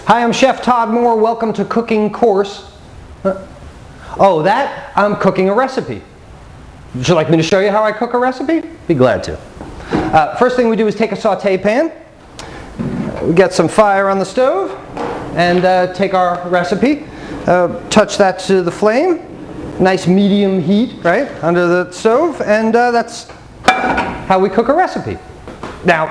Hi, I'm Chef Todd Moore. Welcome to Cooking Course. I'm cooking a recipe. Would you like me to show you how I cook a recipe? Be glad to. First thing we do is take a saute pan. We get some fire on the stove and take our recipe. Touch that to the flame. Nice medium heat, right, under the stove, and that's how we cook a recipe. Now,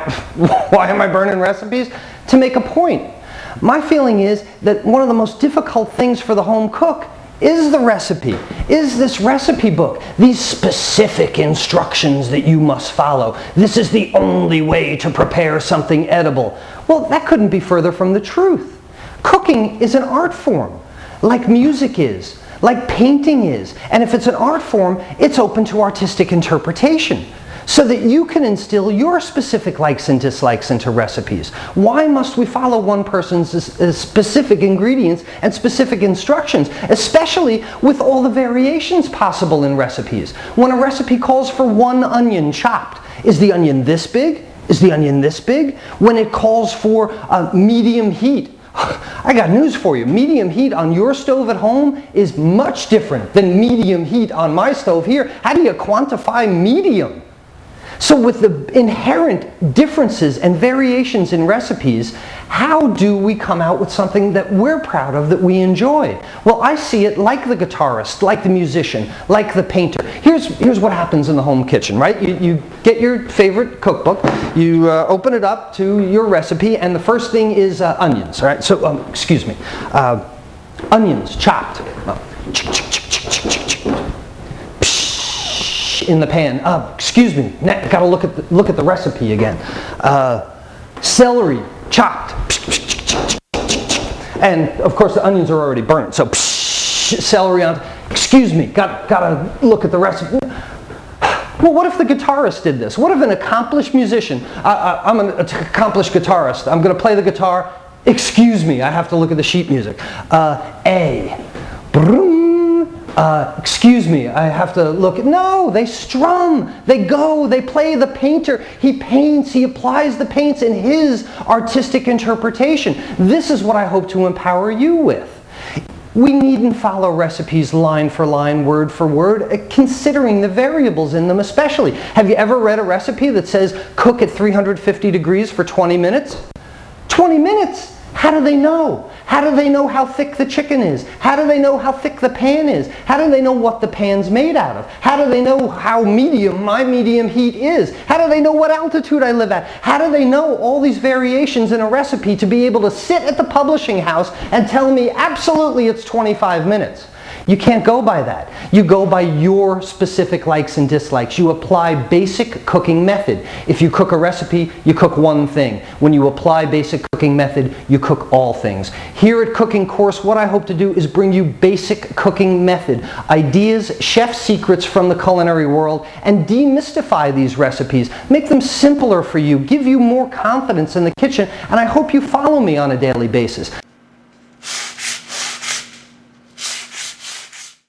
why am I burning recipes? To make a point. My feeling is that one of the most difficult things for the home cook is the recipe, is this recipe book, these specific instructions that you must follow. This is the only way to prepare something edible. Well, that couldn't be further from the truth. Cooking is an art form, like music is, like painting is. And if it's an art form, it's open to artistic interpretation, so that you can instill your specific likes and dislikes into recipes. Why must we follow one person's specific ingredients and specific instructions, especially with all the variations possible in recipes? When a recipe calls for one onion chopped, is the onion this big? Is the onion this big? When it calls for medium heat, I got news for you. Medium heat on your stove at home is much different than medium heat on my stove here. How do you quantify medium? So with the inherent differences and variations in recipes, how do we come out with something that we're proud of, that we enjoy? Well, I see it like the guitarist, like the musician, like the painter. Here's what happens in the home kitchen, right? You get your favorite cookbook, you open it up to your recipe, and the first thing is onions, right? So, onions chopped. In the pan. Got to look at the recipe again. Celery chopped, and of course the onions are already burnt. So celery on. Got to look at the recipe. Well, what if the guitarist did this? What if an accomplished musician? I'm an accomplished guitarist. I'm going to play the guitar. Excuse me, I have to look at the sheet music. Excuse me, I have to look. No, they strum, they go, they play. The painter, he paints, he applies the paints in his artistic interpretation. This is what I hope to empower you with. We needn't follow recipes line for line, word for word, considering the variables in them especially. Have you ever read a recipe that says cook at 350 degrees for 20 minutes? 20 minutes! How do they know? How do they know how thick the chicken is? How do they know how thick the pan is? How do they know what the pan's made out of? How do they know how medium my medium heat is? How do they know what altitude I live at? How do they know all these variations in a recipe to be able to sit at the publishing house and tell me absolutely it's 25 minutes? You can't go by that. You go by your specific likes and dislikes. You apply basic cooking method. If you cook a recipe, you cook one thing. When you apply basic cooking method, you cook all things. Here at Cooking Course, what I hope to do is bring you basic cooking method, ideas, chef secrets from the culinary world, and demystify these recipes. Make them simpler for you, give you more confidence in the kitchen, and I hope you follow me on a daily basis.